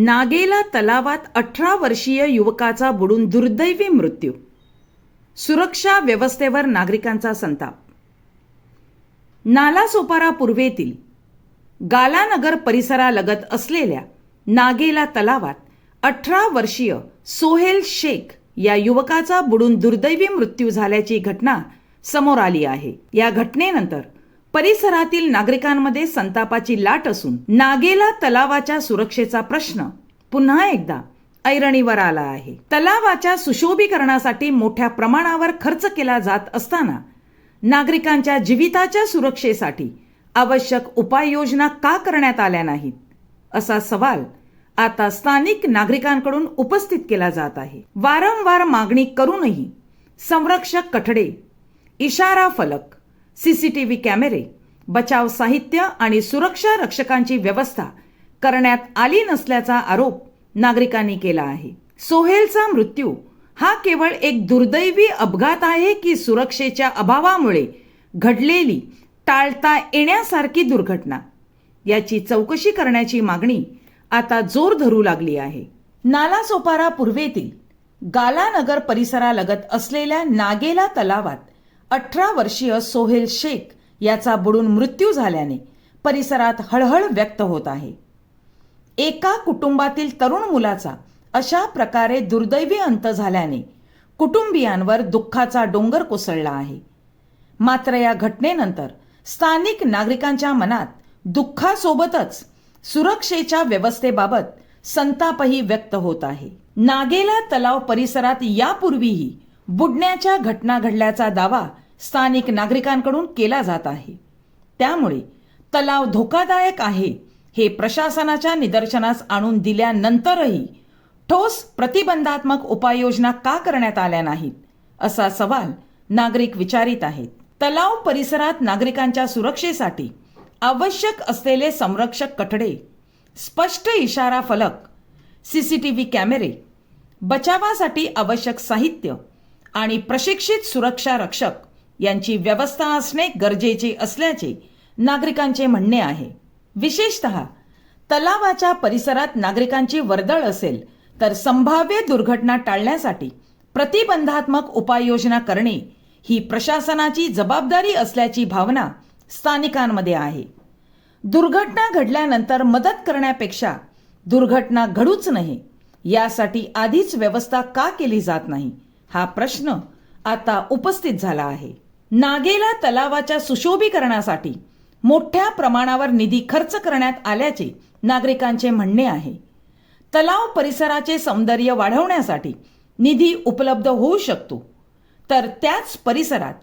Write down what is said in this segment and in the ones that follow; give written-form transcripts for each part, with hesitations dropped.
नागेला तलावात 18 वर्षीय युवकाचा बुडून दुर्दैवी मृत्यू. सुरक्षा व्यवस्थेवर नागरिकांचा संताप. नालासोपारा पूर्वेतील गालानगर परिसरालगत असलेल्या नागेला तलावात 18 वर्षीय सोहेल शेख या युवकाचा बुडून दुर्दैवी मृत्यू झाल्याची घटना समोर आली आहे. या घटनेनंतर परिसरातील नागरिकांमध्ये संतापाची लाट असून नागेला तलावाच्या सुरक्षेचा प्रश्न पुन्हा एकदा ऐरणीवर आला आहे. तलावाच्या सुशोभीकरणासाठी मोठ्या प्रमाणावर खर्च केला जात असताना नागरिकांच्या जीविताच्या सुरक्षेसाठी आवश्यक उपाययोजना का करण्यात आल्या नाहीत, असा सवाल आता स्थानिक नागरिकांकडून उपस्थित केला जात आहे. वारंवार मागणी करूनही संरक्षक कठडे, इशारा फलक, सीसीटीव्ही कॅमेरे, बचाव साहित्य आणि सुरक्षा रक्षकांची व्यवस्था करण्यात आली नसल्याचा आरोप नागरिकांनी केला आहे. सोहेलचा मृत्यू हा केवळ एक दुर्दैवी अपघात आहे की सुरक्षेच्या अभावामुळे घडलेली टाळता येण्यासारखी दुर्घटना, याची चौकशी करण्याची मागणी आता जोर धरू लागली आहे. नालासोपारा पूर्वेतील गालानगर परिसरालगत असलेल्या नागेला तलावात 18 वर्षीय सोहेल शेख याचा बुडून मृत्यू झाल्याने परिसरात हळहळ व्यक्त होत आहे. एका कुटुंबातील तरुण मुलाचा अशा प्रकारे दुर्दैवी अंत झाल्याने कुटुंबियांवर दुःखाचा डोंगर कोसळला आहे. मात्र या घटनेनंतर स्थानिक नागरिकांच्या मनात दुःखासोबतच सुरक्षेच्या व्यवस्थेबाबत संतापही व्यक्त होत आहे. नागेला तलाव परिसरात यापूर्वीही बुडण्याच्या घटना घडल्याचा दावा स्थानिक नागरिकांकडून केला जात आहे. त्यामुळे तलाव धोकादायक आहे हे प्रशासनाच्या निदर्शनास आणून दिल्यानंतरही ठोस प्रतिबंधात्मक उपाययोजना का करण्यात आल्या नाहीत, असा सवाल नागरिक विचारित आहेत. तलाव परिसरात नागरिकांच्या सुरक्षेसाठी आवश्यक असलेले संरक्षक कठडे, स्पष्ट इशारा फलक, सीसीटीव्ही कॅमेरे, बचावासाठी आवश्यक साहित्य आणि प्रशिक्षित सुरक्षा रक्षक यांची व्यवस्था असणे गरजेचे असल्याचे नागरिकांचे म्हणणे आहे. विशेषतः तलावाच्या परिसरात नागरिकांची वर्दळ असेल तर संभाव्य दुर्घटना टाळण्यासाठी प्रतिबंधात्मक उपाययोजना करणे ही प्रशासनाची जबाबदारी असल्याची भावना स्थानिकांमध्ये आहे. दुर्घटना घडल्यानंतर मदत करण्यापेक्षा दुर्घटना घडूच नये यासाठी आधीच व्यवस्था का केली जात नाही, हा प्रश्न आता उपस्थित झाला आहे. नागेला तलावाच्या सुशोभीकरणासाठी मोठ्या प्रमाणावर निधी खर्च करण्यात आल्याचे नागरिकांचे म्हणणे आहे. तलाव परिसराचे सौंदर्य वाढवण्यासाठी निधी उपलब्ध होऊ शकतो, तर त्याच परिसरात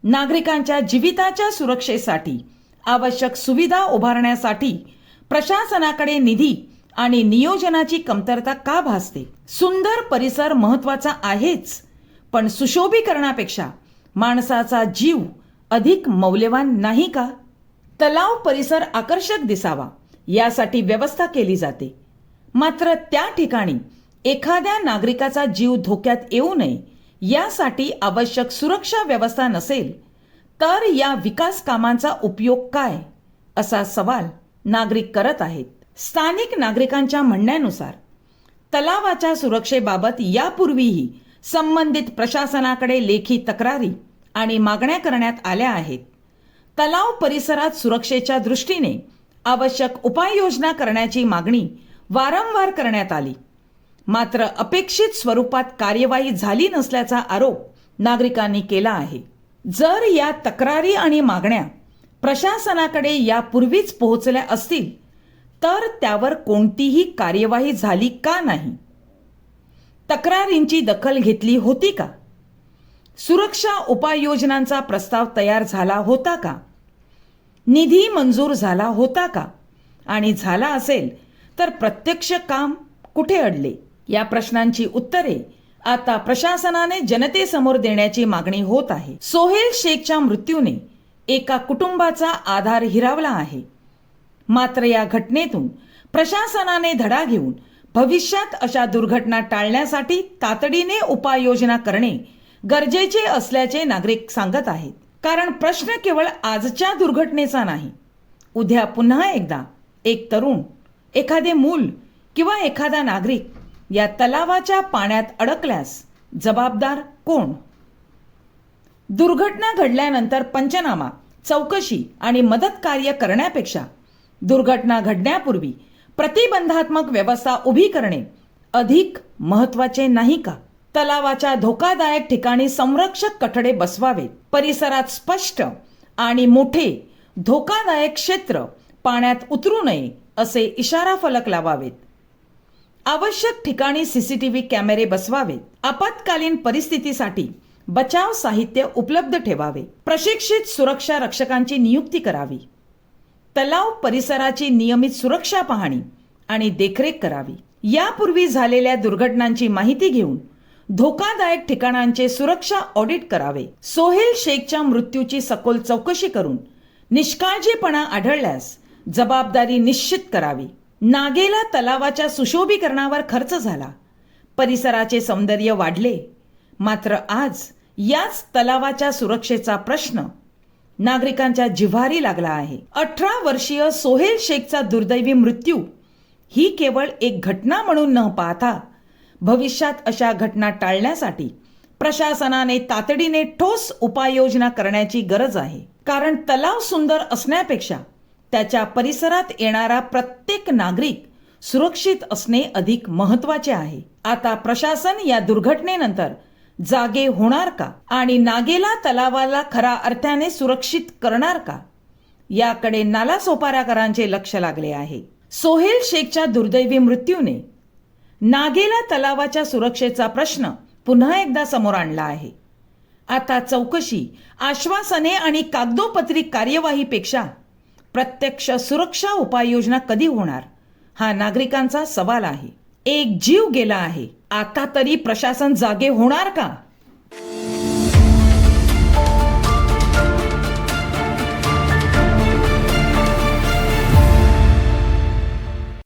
नागरिकांच्या जीविताच्या सुरक्षेसाठी आवश्यक सुविधा उभारण्यासाठी प्रशासनाकडे निधी आणि नियोजनाची कमतरता का भासते? सुंदर परिसर महत्त्वाचा आहेच, पण सुशोभीकरणापेक्षा माणसाचा जीव अधिक मौल्यवान नाही का? तलाव परिसर आकर्षक दिसावा यासाठी व्यवस्था केली जाते, मात्र त्या ठिकाणी एखाद्या नागरिकाचा जीव धोक्यात येऊ नये यासाठी आवश्यक सुरक्षा व्यवस्था नसेल तर या विकास कामांचा उपयोग काय, असा सवाल नागरिक करत आहेत. स्थानिक नागरिकांच्या म्हणण्यानुसार तलावाच्या सुरक्षेबाबत यापूर्वीही संबंधित प्रशासनाकडे लेखी तक्रारी आणि मागण्या करण्यात आल्या आहेत. तलाव परिसरात सुरक्षेच्या दृष्टीने आवश्यक उपाययोजना करण्याची मागणी वारंवार करण्यात आली, मात्र अपेक्षित स्वरूपात कार्यवाही झाली नसल्याचा आरोप नागरिकांनी केला आहे. जर या तक्रारी आणि मागण्या प्रशासनाकडे यापूर्वीच पोहोचल्या असतील तर त्यावर कोणतीही कार्यवाही झाली का नाही? तक्रारींची दखल घेतली होती का? सुरक्षा उपाययोजनांचा प्रस्ताव तयार झाला होता का? निधी मंजूर झाला होता का? आणि झाला असेल तर प्रत्यक्ष काम कुठे अडले? या प्रश्नांची उत्तरे आता प्रशासनाने जनतेसमोर देण्याची मागणी होत आहे. सोहेल शेखच्या मृत्यूने एका कुटुंबाचा आधार हिरावला आहे, मात्र या घटनेतून प्रशासनाने धडा घेऊन भविष्यात अशा दुर्घटना टाळण्यासाठी तातडीने उपाययोजना करणे गरजेचे असल्याचे नागरिक सांगत आहेत. कारण प्रश्न केवळ आजच्या दुर्घटनेचा नाही. उद्या पुन्हा एकदा एक तरुण, एखादे मूल किंवा एखादा नागरिक या तलावाच्या पाण्यात अडकल्यास जबाबदार कोण? दुर्घटना घडल्यानंतर पंचनामा, चौकशी आणि मदत कार्य करण्यापेक्षा दुर्घटना घडण्यापूर्वी प्रतिबंधात्मक व्यवस्था उभी करणे अधिक महत्त्वाचे नाही का? तलावाच्या धोकादायक ठिकाणी संरक्षक कठडे बसवावेत. परिसरात स्पष्ट आणि मोठे धोकादायक क्षेत्र पाण्यात उतरू नये असे इशारा फलक लावावेत. आवश्यक ठिकाणी सीसीटीव्ही कॅमेरे बसवावेत. आपत्कालीन परिस्थितीसाठी बचाव साहित्य उपलब्ध ठेवावे. प्रशिक्षित सुरक्षा रक्षकांची नियुक्ती करावी. तलाव परिसराची नियमित सुरक्षा पाहणी आणि देखरेख करावी. यापूर्वी झालेल्या दुर्घटनांची माहिती घेऊन धोकादायक ठिकाणांचे सुरक्षा ऑडिट करावे. सोहेल शेखच्या मृत्यूची सखोल चौकशी करून निष्काळजीपणा आढळल्यास जबाबदारी निश्चित करावी. नागेला तलावाच्या सुशोभीकरणावर खर्च झाला, परिसराचे सौंदर्य वाढले, मात्र आज याच तलावाच्या सुरक्षेचा प्रश्न नागरिकांच्या जिव्हारी लागला आहे. 18 वर्षीय सोहेल शेखचा दुर्दैवी मृत्यू ही केवळ एक घटना म्हणून न पाहता भविष्यात अशा घटना टाळण्यासाठी प्रशासनाने तातडीने ठोस उपाययोजना करण्याची गरज आहे. कारण तलाव सुंदर असण्यापेक्षा त्याच्या परिसरात येणारा प्रत्येक नागरिक सुरक्षित असणे अधिक महत्त्वाचे आहे. आता प्रशासन या दुर्घटनेनंतर जागे होणार का आणि नागेला तलावाला खऱ्या अर्थाने सुरक्षित करणार का, याकडे नालासोपाराकरांचे लक्ष लागले आहे. सोहेल शेखच्या दुर्दैवी मृत्यूने नागेला तलावाच्या सुरक्षेचा प्रश्न पुन्हा एकदा समोर आणला आहे. आता चौकशी, आश्वासने आणि कागदोपत्री कार्यवाहीपेक्षा प्रत्यक्ष सुरक्षा उपाययोजना कधी होणार, हा नागरिकांचा सवाल आहे. एक जीव गेला आहे, आता तरी प्रशासन जागे होणार का?